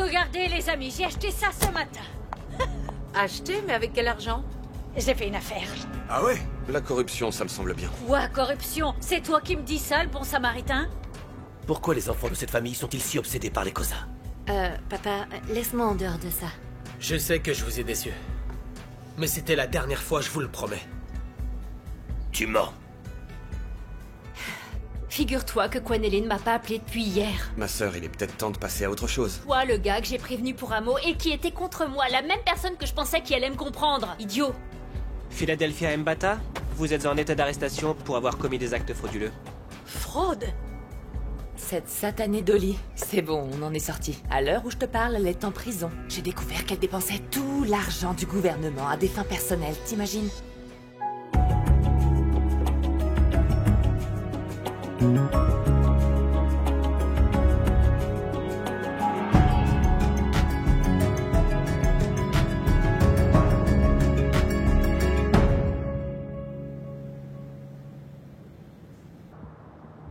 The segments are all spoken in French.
Regardez les amis, j'ai acheté ça ce matin. Acheté, mais avec quel argent? J'ai fait une affaire. Ah ouais? La corruption, ça me semble bien. Quoi, corruption? C'est toi qui me dis ça, le bon samaritain? Pourquoi les enfants de cette famille sont-ils si obsédés par les Cosa? Papa, laisse-moi en dehors de ça. Je sais que je vous ai déçu. Mais c'était la dernière fois, je vous le promets. Tu mens. Figure-toi que Quennelly ne m'a pas appelé depuis hier. Ma sœur, il est peut-être temps de passer à autre chose. Toi, le gars que j'ai prévenu pour un mot et qui était contre moi, la même personne que je pensais qui allait me comprendre. Idiot. Philadelphia Mbata, vous êtes en état d'arrestation pour avoir commis des actes frauduleux. Fraude? Cette satanée Dolly. C'est bon, on en est sorti. À l'heure où je te parle, elle est en prison. J'ai découvert qu'elle dépensait tout l'argent du gouvernement à des fins personnelles, t'imagines?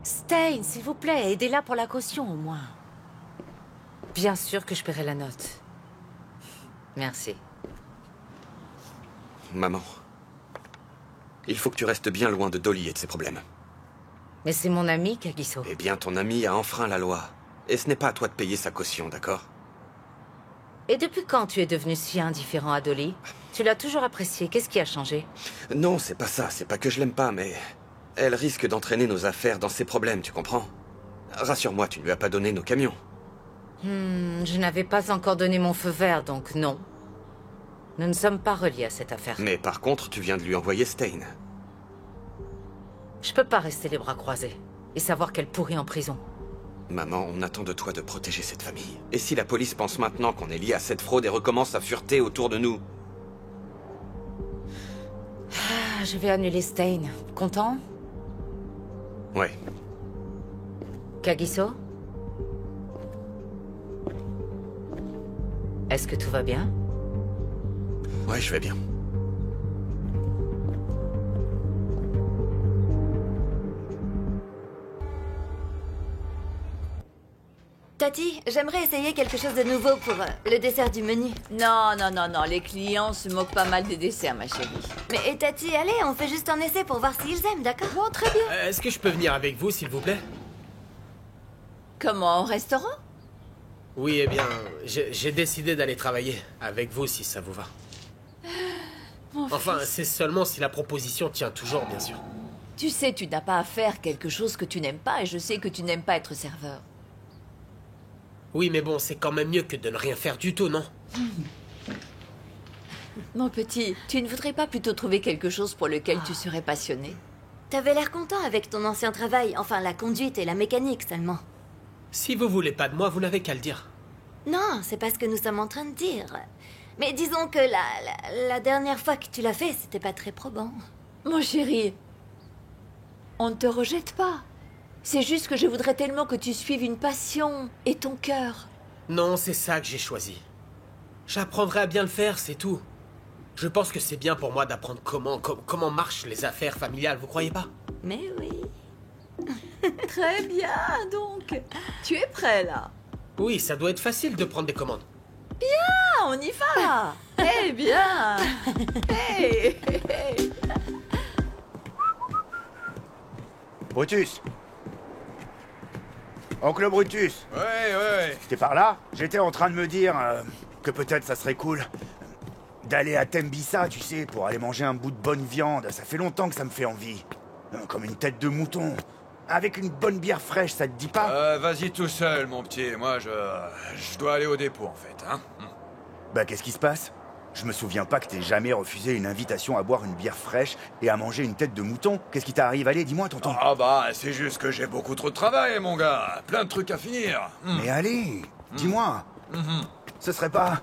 Stein, s'il vous plaît, aidez-la pour la caution au moins. Bien sûr que je paierai la note. Merci. Maman, il faut que tu restes bien loin de Dolly et de ses problèmes. Mais c'est mon ami, Kagiso. Eh bien, ton ami a enfreint la loi. Et ce n'est pas à toi de payer sa caution, d'accord? Et depuis quand tu es devenu si indifférent à Dolly? Tu l'as toujours appréciée, qu'est-ce qui a changé? Non, c'est pas ça, c'est pas que je l'aime pas, mais... Elle risque d'entraîner nos affaires dans ses problèmes, tu comprends? Rassure-moi, tu ne lui as pas donné nos camions. Je n'avais pas encore donné mon feu vert, donc non. Nous ne sommes pas reliés à cette affaire. Mais par contre, tu viens de lui envoyer Stein. Je peux pas rester les bras croisés et savoir qu'elle pourrit en prison. Maman, on attend de toi de protéger cette famille. Et si la police pense maintenant qu'on est lié à cette fraude et recommence à fureter autour de nous? Je vais annuler Stein. Content? Ouais. Kagiso? Est-ce que tout va bien? Ouais, je vais bien. Tati, j'aimerais essayer quelque chose de nouveau pour le dessert du menu. Non, non, non, non, les clients se moquent pas mal des desserts, ma chérie. Mais Tati, allez, on fait juste un essai pour voir s'ils aiment, d'accord? Bon, très bien. Est-ce que je peux venir avec vous, s'il vous plaît? Comment, au restaurant? Oui, eh bien, j'ai décidé d'aller travailler avec vous, si ça vous va. Enfin, c'est seulement si la proposition tient toujours, bien sûr. Tu sais, tu n'as pas à faire quelque chose que tu n'aimes pas, et je sais que tu n'aimes pas être serveur. Oui, mais bon, c'est quand même mieux que de ne rien faire du tout, non? Mon petit, tu ne voudrais pas plutôt trouver quelque chose pour lequel tu serais passionné? T'avais l'air content avec ton ancien travail, enfin la conduite et la mécanique seulement. Si vous voulez pas de moi, vous n'avez qu'à le dire. Non, c'est pas ce que nous sommes en train de dire. Mais disons que la dernière fois que tu l'as fait, c'était pas très probant. Mon chéri, on ne te rejette pas. C'est juste que je voudrais tellement que tu suives une passion et ton cœur. Non, c'est ça que j'ai choisi. J'apprendrai à bien le faire, c'est tout. Je pense que c'est bien pour moi d'apprendre comment marchent les affaires familiales, vous croyez pas? Mais oui. Très bien, donc. Tu es prêt, là? Oui, ça doit être facile de prendre des commandes. Ah, on y va. Eh bien. Hey, hey, hey. Brutus! Oncle Brutus! Ouais. T'es par là? J'étais en train de me dire que peut-être ça serait cool d'aller à Tembisa, tu sais, pour aller manger un bout de bonne viande. Ça fait longtemps que ça me fait envie. Comme une tête de mouton. Avec une bonne bière fraîche, ça te dit pas? Vas-y tout seul, mon petit. Moi, je dois aller au dépôt, en fait, hein. Bah, qu'est-ce qui se passe? Je me souviens pas que t'aies jamais refusé une invitation à boire une bière fraîche et à manger une tête de mouton. Qu'est-ce qui t'arrive? Allez, dis-moi, tonton. Ah bah, c'est juste que j'ai beaucoup trop de travail, mon gars. Plein de trucs à finir. Mais allez, dis-moi. Ce serait pas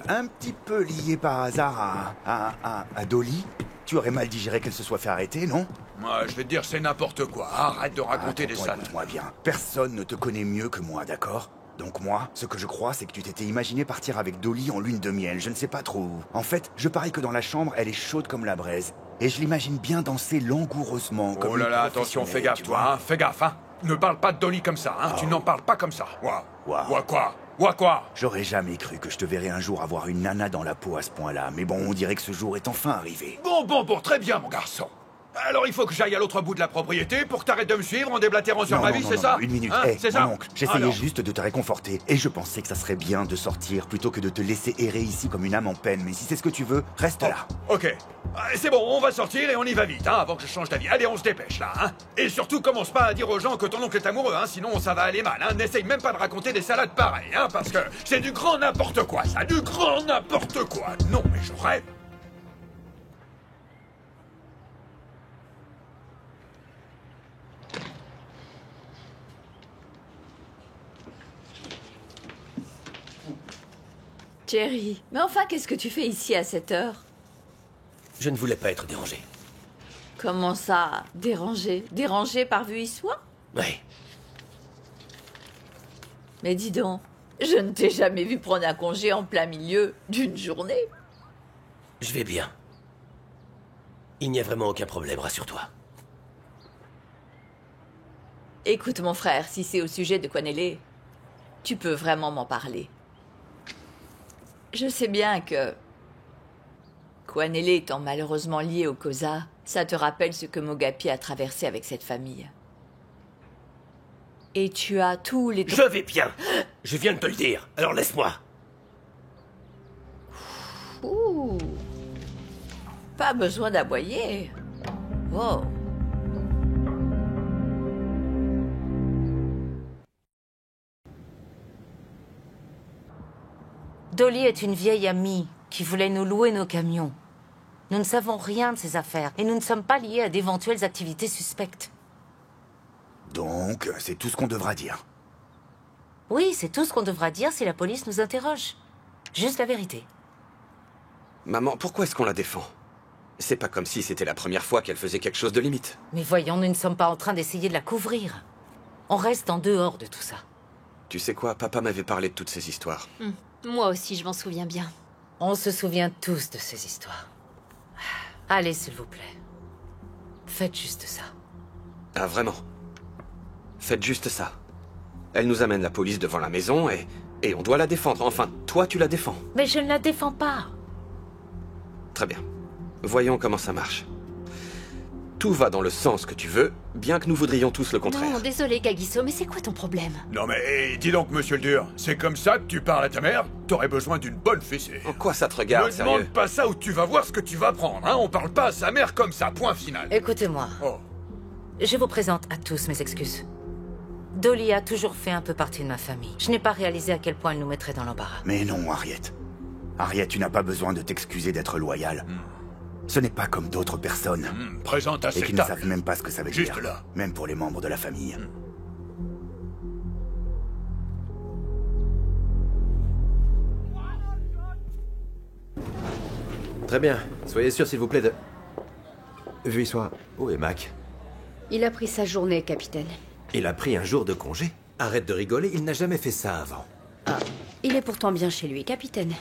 un petit peu lié par hasard à Dolly? Tu aurais mal digéré qu'elle se soit fait arrêter, non? Moi, je vais te dire, c'est n'importe quoi. Arrête de raconter des salades. Écoute-moi bien. Personne ne te connaît mieux que moi, d'accord? Donc moi, ce que je crois, c'est que tu t'étais imaginé partir avec Dolly en lune de miel, je ne sais pas trop où. En fait, je parie que dans la chambre, elle est chaude comme la braise. Et je l'imagine bien danser langoureusement comme Oh là une là, attention, fais professionnelle, gaffe, tu toi, vois. hein. Fais gaffe, hein. Ne parle pas de Dolly comme ça, hein. Tu n'en parles pas comme ça. Ouah. Ouah. Ouah, quoi? Ou à quoi? J'aurais jamais cru que je te verrais un jour avoir une nana dans la peau à ce point-là, mais bon, on dirait que ce jour est enfin arrivé. Bon, très bien, mon garçon. Alors il faut que j'aille à l'autre bout de la propriété pour que t'arrêtes de me suivre en déblatérant sur ma vie, c'est ça? Une minute. Hein, Hey, c'est ça? mon oncle, j'essayais Alors. juste de te réconforter, et je pensais que ça serait bien de sortir plutôt que de te laisser errer ici comme une âme en peine, mais si c'est ce que tu veux, reste là. Ok. C'est bon, on va sortir et on y va vite, hein, avant que je change d'avis. Allez, on se dépêche, là, hein. Et surtout, commence pas à dire aux gens que ton oncle est amoureux, hein, sinon ça va aller mal, hein. N'essaye même pas de raconter des salades pareilles, hein, parce que c'est du grand n'importe quoi, ça, du grand n'importe quoi. Non, mais je rêve. Jerry, mais enfin, qu'est-ce que tu fais ici à cette heure? Je ne voulais pas être dérangé. Comment ça, dérangé? Dérangé par vue soit? Oui. Mais dis donc, je ne t'ai jamais vu prendre un congé en plein milieu d'une journée. Je vais bien. Il n'y a vraiment aucun problème, rassure-toi. Écoute mon frère, si c'est au sujet de Kwanele, tu peux vraiment m'en parler. Je sais bien que Kwanele étant malheureusement lié au Koza, ça te rappelle ce que Mogapi a traversé avec cette famille. Et tu as tous les... Je vais bien. Je viens de te le dire, alors laisse-moi. Ouh. Pas besoin d'aboyer. Wow. Dolly est une vieille amie qui voulait nous louer nos camions. Nous ne savons rien de ses affaires et nous ne sommes pas liés à d'éventuelles activités suspectes. Donc, c'est tout ce qu'on devra dire. Oui, c'est tout ce qu'on devra dire si la police nous interroge. Juste la vérité. Maman, pourquoi est-ce qu'on la défend? C'est pas comme si c'était la première fois qu'elle faisait quelque chose de limite. Mais voyons, nous ne sommes pas en train d'essayer de la couvrir. On reste en dehors de tout ça. Tu sais quoi, papa m'avait parlé de toutes ces histoires. Moi aussi, je m'en souviens bien. On se souvient tous de ces histoires. Allez, s'il vous plaît. Faites juste ça. Ah, vraiment? Faites juste ça. Elle nous amène la police devant la maison et on doit la défendre. Enfin, toi, tu la défends. Mais je ne la défends pas. Très bien. Voyons comment ça marche. Tout va dans le sens que tu veux, bien que nous voudrions tous le contraire. Non, désolé, Kagiso, mais c'est quoi ton problème? Non mais, dis donc, monsieur le dur, c'est comme ça que tu parles à ta mère? T'aurais besoin d'une bonne fessée. En quoi ça te regarde, Ne sérieux? demande pas ça ou tu vas voir ce que tu vas prendre, hein. On parle pas à sa mère comme ça, point final. Écoutez-moi. Oh. Je vous présente à tous mes excuses. Dolly a toujours fait un peu partie de ma famille. Je n'ai pas réalisé à quel point elle nous mettrait dans l'embarras. Mais non, Harriet. Harriet, tu n'as pas besoin de t'excuser d'être loyale. Ce n'est pas comme d'autres personnes. Présente à et qui ne savent même pas ce que ça veut Juste dire. là. Même pour les membres de la famille. Très bien. Soyez sûr, s'il vous plaît, de... Vuissois, où est Mac? Il a pris sa journée, capitaine. Il a pris un jour de congé? Arrête de rigoler, il n'a jamais fait ça avant. Ah, il est pourtant bien chez lui, capitaine.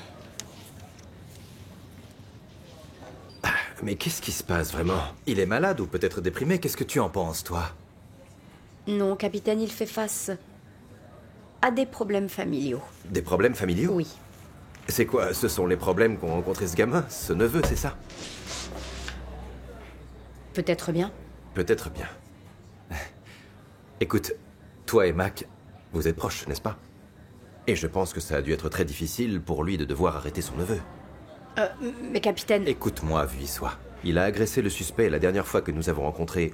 Mais qu'est-ce qui se passe vraiment? Il est malade ou peut-être déprimé? Qu'est-ce que tu en penses, toi? Non, capitaine, il fait face à des problèmes familiaux. Des problèmes familiaux? Oui. C'est quoi? Ce sont les problèmes qu'ont rencontré ce gamin, ce neveu, c'est ça? Peut-être bien. Peut-être bien. Écoute, toi et Mac, vous êtes proches, n'est-ce pas? Et je pense que ça a dû être très difficile pour lui de devoir arrêter son neveu. Mais capitaine... Écoute-moi, Vuissois. Il a agressé le suspect la dernière fois que nous avons rencontré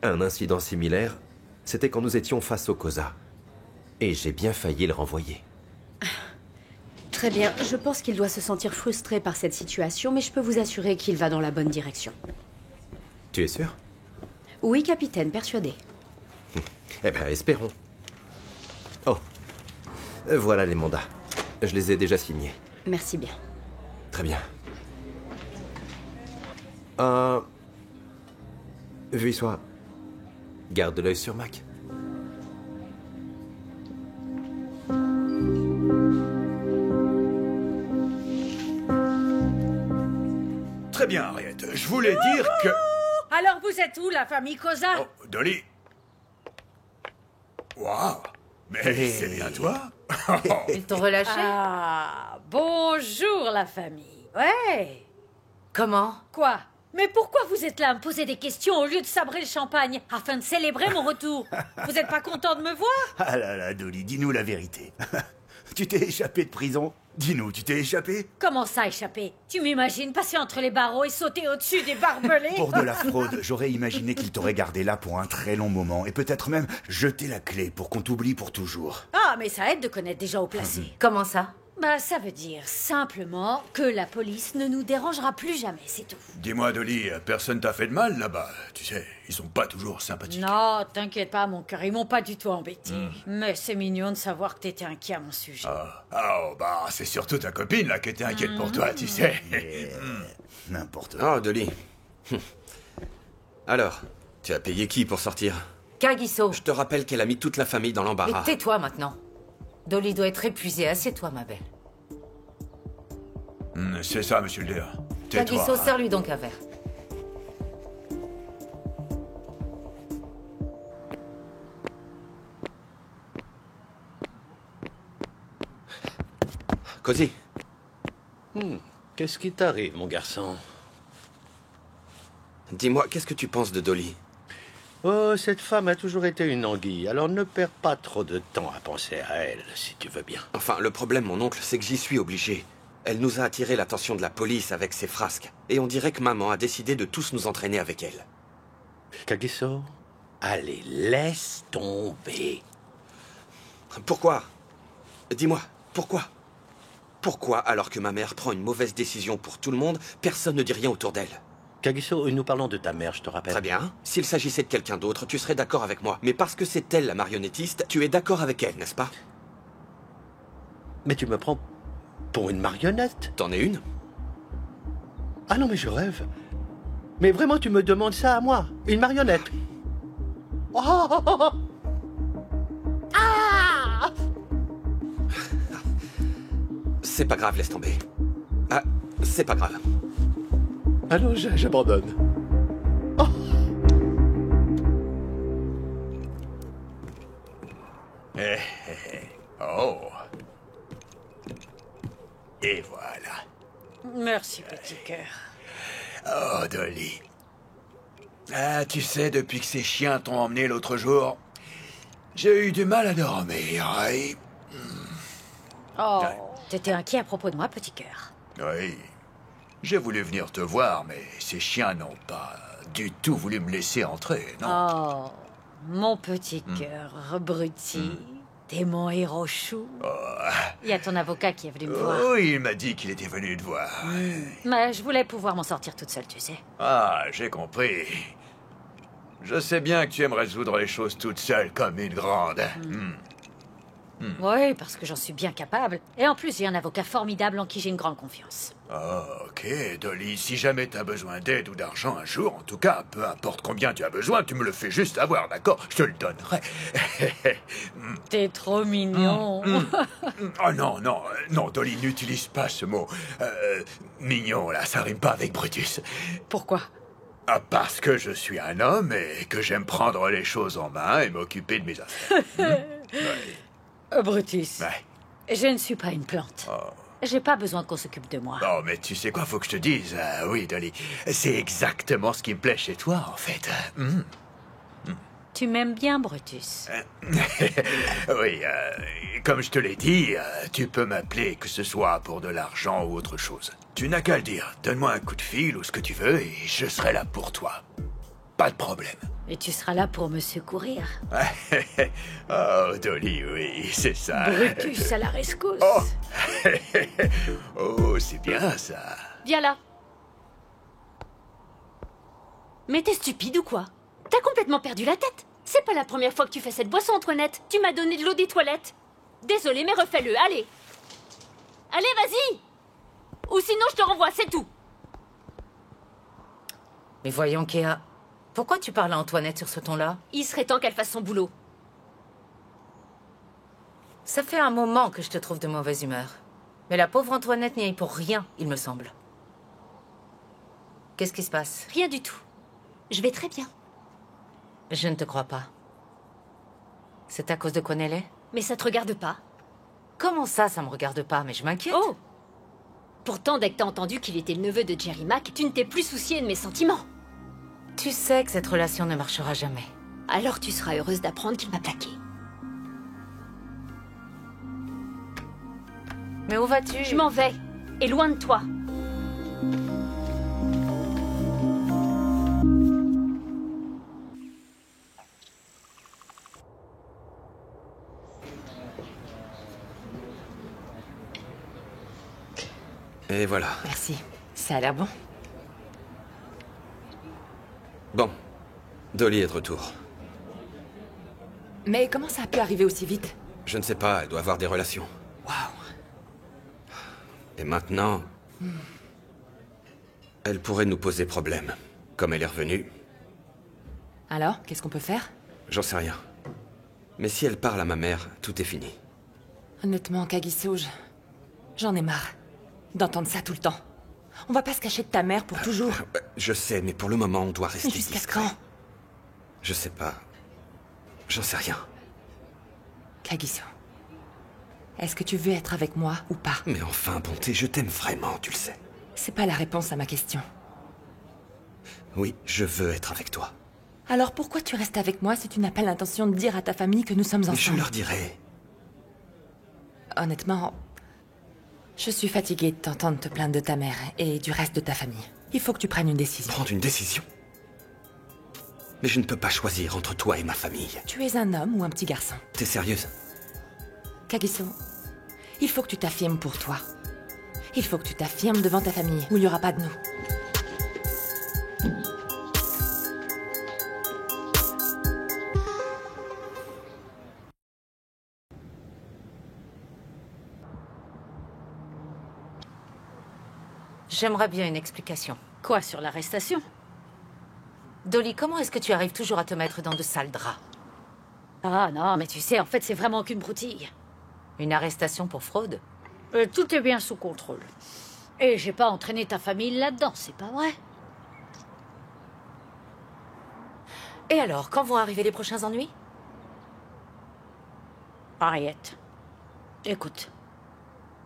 un incident similaire. C'était quand nous étions face au Koza. Et j'ai bien failli le renvoyer. Très bien, je pense qu'il doit se sentir frustré par cette situation, mais je peux vous assurer qu'il va dans la bonne direction. Tu es sûr? Oui, capitaine, persuadé. Eh ben, espérons. Oh. Voilà les mandats. Je les ai déjà signés. Merci bien. Très bien. Vuissois, garde l'œil sur Mac. Très bien, Harriet. Je voulais dire que... Alors vous êtes où, la famille Koza? Oh, Dolly. Waouh. Mais c'est bien toi. Ils t'ont relâché? Ah, bonjour la famille. Ouais. Comment? Quoi? Mais pourquoi vous êtes là à me poser des questions au lieu de sabrer le champagne afin de célébrer mon retour? Vous êtes pas content de me voir? Ah là là, Dolly, dis-nous la vérité. Tu t'es échappé de prison? Dis-nous, tu t'es échappé? Comment ça, échapper? Tu m'imagines passer entre les barreaux et sauter au-dessus des barbelés? Pour de la fraude, j'aurais imaginé qu'il t'aurait gardé là pour un très long moment et peut-être même jeté la clé pour qu'on t'oublie pour toujours. Ah, mais ça aide de connaître des gens au placé. Comment ça? Bah, ça veut dire simplement que la police ne nous dérangera plus jamais, c'est tout. Dis-moi, Dolly, personne t'a fait de mal là-bas. Tu sais, ils sont pas toujours sympathiques. Non, t'inquiète pas, mon cœur, ils m'ont pas du tout embêté. Mais c'est mignon de savoir que t'étais inquiet à mon sujet. Oh, bah, c'est surtout ta copine là qui était inquiète pour toi, tu sais. N'importe quoi. Oh, Dolly. Alors, tu as payé qui pour sortir? Kagiso. Je te rappelle qu'elle a mis toute la famille dans Mais l'embarras. tais-toi maintenant. Dolly doit être épuisée. Assieds-toi, ma belle. C'est ça, monsieur le DA. Tais-toi. Kagiso, sers-lui donc un verre. Cozy. Qu'est-ce qui t'arrive, mon garçon? Dis-moi, qu'est-ce que tu penses de Dolly? Oh, cette femme a toujours été une anguille, alors ne perds pas trop de temps à penser à elle, si tu veux bien. Enfin, le problème, mon oncle, c'est que j'y suis obligé. Elle nous a attiré l'attention de la police avec ses frasques. Et on dirait que maman a décidé de tous nous entraîner avec elle. Kagiso, allez, laisse tomber. Pourquoi? Dis-moi, pourquoi? Pourquoi, alors que ma mère prend une mauvaise décision pour tout le monde, personne ne dit rien autour d'elle? Kagiso, nous parlons de ta mère, je te rappelle. Très bien. S'il s'agissait de quelqu'un d'autre, tu serais d'accord avec moi. Mais parce que c'est elle la marionnettiste, tu es d'accord avec elle, n'est-ce pas? Mais tu me prends pour une marionnette? T'en es une? Ah non, mais je rêve. Mais vraiment, tu me demandes ça à moi? Une marionnette? Oh! Ah! C'est pas grave, laisse tomber. Ah, c'est pas grave. Ah non, j'abandonne. Oh. Et voilà. Merci, petit cœur. Oh, Dolly. Ah, tu sais, depuis que ces chiens t'ont emmené l'autre jour, j'ai eu du mal à dormir. Oui. Oh, t'étais inquiet à propos de moi, petit cœur. Oui. J'ai voulu venir te voir, mais ces chiens n'ont pas du tout voulu me laisser entrer, non? Oh, mon petit cœur, abruti. T'es mon héros chou. Il y a ton avocat qui est venu me voir. Oui, il m'a dit qu'il était venu te voir. Mais je voulais pouvoir m'en sortir toute seule, tu sais. Ah, j'ai compris. Je sais bien que tu aimes résoudre les choses toute seule comme une grande. Oui, parce que j'en suis bien capable. Et en plus, j'ai un avocat formidable en qui j'ai une grande confiance. Oh, ok, Dolly, si jamais t'as besoin d'aide ou d'argent un jour, en tout cas, peu importe combien tu as besoin, tu me le fais juste avoir, d'accord? Je te le donnerai. T'es trop mignon. Oh non, non, non, Dolly, n'utilise pas ce mot. Mignon, là, ça rime pas avec Brutus. Pourquoi? Ah, parce que je suis un homme et que j'aime prendre les choses en main et m'occuper de mes affaires. Brutus, Ouais. je ne suis pas une plante. J'ai pas besoin qu'on s'occupe de moi. Oh, mais tu sais quoi, faut que je te dise. Oui, Dolly, c'est exactement ce qui me plaît chez toi, en fait. Tu m'aimes bien, Brutus. Oui, comme je te l'ai dit, tu peux m'appeler, que ce soit pour de l'argent ou autre chose. Tu n'as qu'à le dire. Donne-moi un coup de fil ou ce que tu veux et je serai là pour toi. Pas de problème. Et tu seras là pour me secourir. Oh, Dolly, oui, c'est ça. Brutus à la rescousse. Oh, c'est bien ça. Viens là. Mais t'es stupide ou quoi? T'as complètement perdu la tête. C'est pas la première fois que tu fais cette boisson, Antoinette. Tu m'as donné de l'eau des toilettes. Désolée, mais refais-le, allez. Allez, vas-y. Ou sinon, je te renvoie, c'est tout. Mais voyons, Kéa, pourquoi tu parles à Antoinette sur ce ton-là? Il serait temps qu'elle fasse son boulot. Ça fait un moment que je te trouve de mauvaise humeur. Mais la pauvre Antoinette n'y est pour rien, il me semble. Qu'est-ce qui se passe? Rien du tout. Je vais très bien. Je ne te crois pas. C'est à cause de Quanelle? Mais ça te regarde pas. Comment ça me regarde pas? Mais je m'inquiète. Oh! Pourtant, dès que t'as entendu qu'il était le neveu de Jerry Mack, tu ne t'es plus soucié de mes sentiments. Tu sais que cette relation ne marchera jamais. Alors tu seras heureuse d'apprendre qu'il m'a plaqué. Mais où vas-tu? Je m'en vais. Et loin de toi. Et voilà. Merci. Ça a l'air bon. Bon. Dolly est de retour. Mais comment ça a pu arriver aussi vite? Je ne sais pas, elle doit avoir des relations. Waouh. Et maintenant... Elle pourrait nous poser problème. Comme elle est revenue, Alors, qu'est-ce qu'on peut faire? j'en sais rien. Mais si elle parle à ma mère, tout est fini. Honnêtement, Kagiso, j'en ai marre d'entendre ça tout le temps. On va pas se cacher de ta mère pour toujours. Je sais, mais pour le moment, on doit rester Jusqu'à discret. quand? Je sais pas. J'en sais rien. Kagiso, est-ce que tu veux être avec moi ou pas? Mais enfin, Bonté, je t'aime vraiment, tu le sais. C'est pas la réponse à ma question. Oui, je veux être avec toi. Alors pourquoi tu restes avec moi si tu n'as pas l'intention de dire à ta famille que nous sommes ensemble? Je leur dirai. Honnêtement, je suis fatiguée de t'entendre te plaindre de ta mère et du reste de ta famille. Il faut que tu prennes une décision. Prendre une décision? Mais je ne peux pas choisir entre toi et ma famille. Tu es un homme ou un petit garçon? T'es sérieuse? Kagiso, il faut que tu t'affirmes pour toi. Il faut que tu t'affirmes devant ta famille, où il n'y aura pas de nous. J'aimerais bien une explication. Quoi, sur l'arrestation? Dolly, comment est-ce que tu arrives toujours à te mettre dans de sales draps? Ah non, mais tu sais, en fait, c'est vraiment qu'une broutille. Une arrestation pour fraude? Tout est bien sous contrôle. Et j'ai pas entraîné ta famille là-dedans, c'est pas vrai? Et alors, quand vont arriver les prochains ennuis? Harriet, écoute.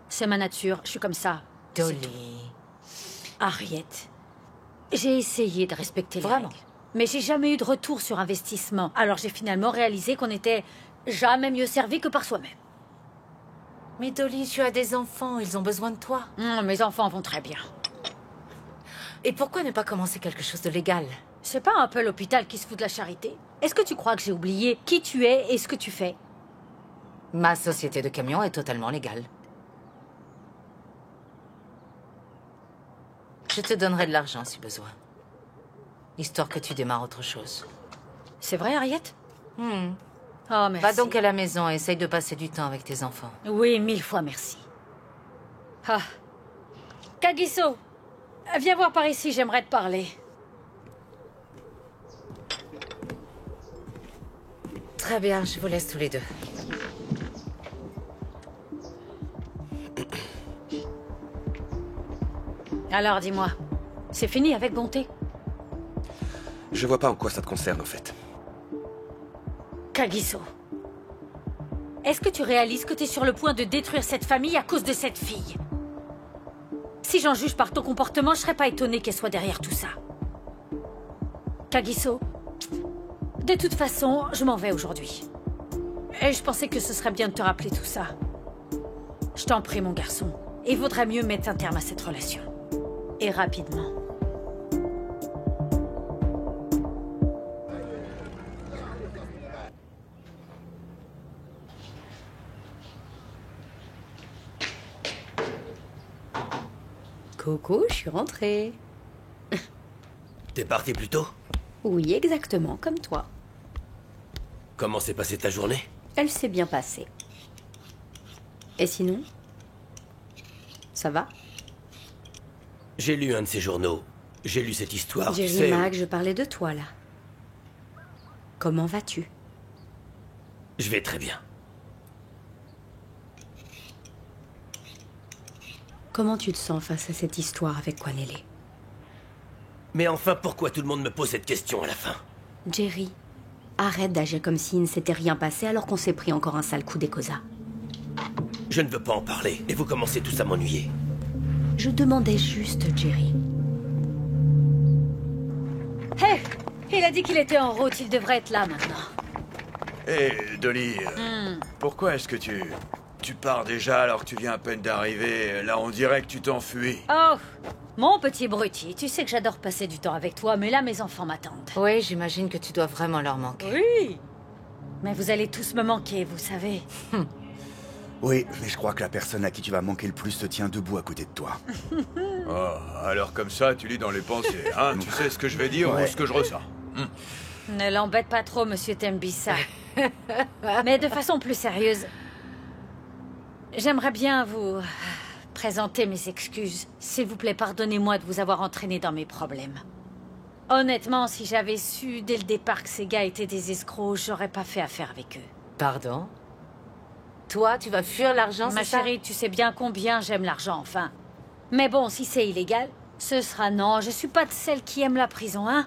C'est ma nature, je suis comme ça. Dolly... Harriet, j'ai essayé de respecter les règles, mais j'ai jamais eu de retour sur investissement. Alors j'ai finalement réalisé qu'on n'était jamais mieux servi que par soi-même. Mais Dolly, tu as des enfants, ils ont besoin de toi. Mes enfants vont très bien. Et pourquoi ne pas commencer quelque chose de légal? C'est pas un peu l'hôpital qui se fout de la charité? Est-ce que tu crois que j'ai oublié qui tu es et ce que tu fais? Ma société de camions est totalement légale. Je te donnerai de l'argent si besoin. Histoire que tu démarres autre chose. C'est vrai, Harriet? Oh, merci. Va donc à la maison et essaye de passer du temps avec tes enfants. Oui, 1000 fois merci. Ah. Kagiso, viens voir par ici, j'aimerais te parler. Très bien, je vous laisse tous les deux. Alors, dis-moi, c'est fini avec Bonté? Je vois pas en quoi ça te concerne, en fait. Kagiso, est-ce que tu réalises que t'es sur le point de détruire cette famille à cause de cette fille? Si j'en juge par ton comportement, je serais pas étonnée qu'elle soit derrière tout ça. Kagiso, de toute façon, je m'en vais aujourd'hui. Et je pensais que ce serait bien de te rappeler tout ça. Je t'en prie, mon garçon. Il vaudrait mieux mettre un terme à cette relation. Et rapidement. Coucou, je suis rentrée. T'es parti plus tôt? Oui, exactement, comme toi. Comment s'est passée ta journée? Elle s'est bien passée. Et sinon? Ça va? J'ai lu un de ces journaux. J'ai lu cette histoire, tu Jerry sais. Mack, je parlais de toi, là. Comment vas-tu? Je vais très bien. Comment tu te sens face à cette histoire avec Kwanele? Mais enfin, pourquoi tout le monde me pose cette question à la fin? Jerry, arrête d'agir comme s'il ne s'était rien passé alors qu'on s'est pris encore un sale coup d'Ekosa. Je ne veux pas en parler, et vous commencez tous à m'ennuyer. Je demandais juste, Jerry. Hé, il a dit qu'il était en route, il devrait être là maintenant. Hé, Dolly, pourquoi est-ce que tu pars déjà alors que tu viens à peine d'arriver? Là, on dirait que tu t'enfuis. Oh, mon petit Brutti, tu sais que j'adore passer du temps avec toi, mais là, mes enfants m'attendent. Oui, j'imagine que tu dois vraiment leur manquer. Oui, mais vous allez tous me manquer, vous savez. Oui, mais je crois que la personne à qui tu vas manquer le plus se tient debout à côté de toi. Oh, alors comme ça, tu lis dans les pensées, hein? Tu sais ce que je vais dire ou ce que je ressens. Ne l'embête pas trop, monsieur Tembissa. Mais de façon plus sérieuse, j'aimerais bien vous présenter mes excuses. S'il vous plaît, pardonnez-moi de vous avoir entraîné dans mes problèmes. Honnêtement, si j'avais su dès le départ que ces gars étaient des escrocs, j'aurais pas fait affaire avec eux. Pardon? Toi, tu vas fuir l'argent, Ma c'est ça? chérie, tu sais bien combien j'aime l'argent, enfin. Mais bon, si c'est illégal, ce sera non. Je suis pas de celle qui aime la prison, hein?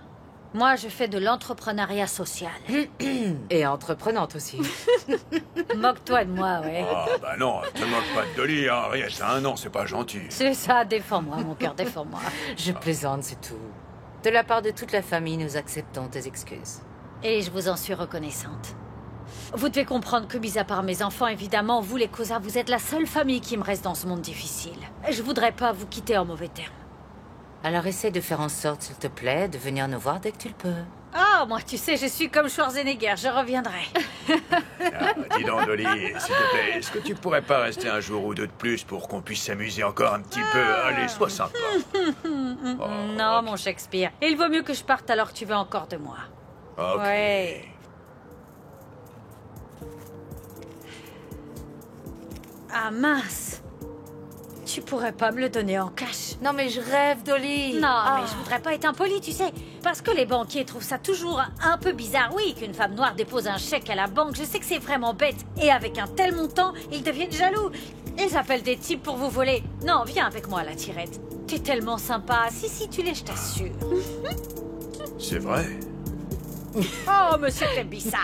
Moi, je fais de l'entrepreneuriat social. Et entreprenante aussi. Moque-toi de moi, ouais. Ah, bah non, te moque pas de Dolly, hein. Rien, c'est un an, c'est pas gentil. C'est ça, défends-moi, mon cœur, défends-moi. Je plaisante, c'est tout. De la part de toute la famille, nous acceptons tes excuses. Et je vous en suis reconnaissante. Vous devez comprendre que, mis à part mes enfants, évidemment, vous, les Cosa, vous êtes la seule famille qui me reste dans ce monde difficile. Je voudrais pas vous quitter en mauvais termes. Alors essaie de faire en sorte, s'il te plaît, de venir nous voir dès que tu le peux. Ah, moi, tu sais, je suis comme Schwarzenegger, je reviendrai. Ah, dis donc, Dolly, s'il te plaît, est-ce que tu pourrais pas rester un jour ou deux de plus pour qu'on puisse s'amuser encore un petit peu? Allez, sois sympa. Non, mon Shakespeare. Il vaut mieux que je parte alors que tu veux encore de moi. Ok. Ouais. Ah mince. Tu pourrais pas me le donner en cash? Non mais je rêve, Dolly. Non, mais je voudrais pas être impoli, tu sais. Parce que les banquiers trouvent ça toujours un peu bizarre. Oui, qu'une femme noire dépose un chèque à la banque, je sais que c'est vraiment bête. Et avec un tel montant, ils deviennent jaloux. Ils appellent des types pour vous voler. Non, viens avec moi, la tirette. T'es tellement sympa. Si, tu l'es, je t'assure. C'est vrai. Oh, monsieur Tembissa.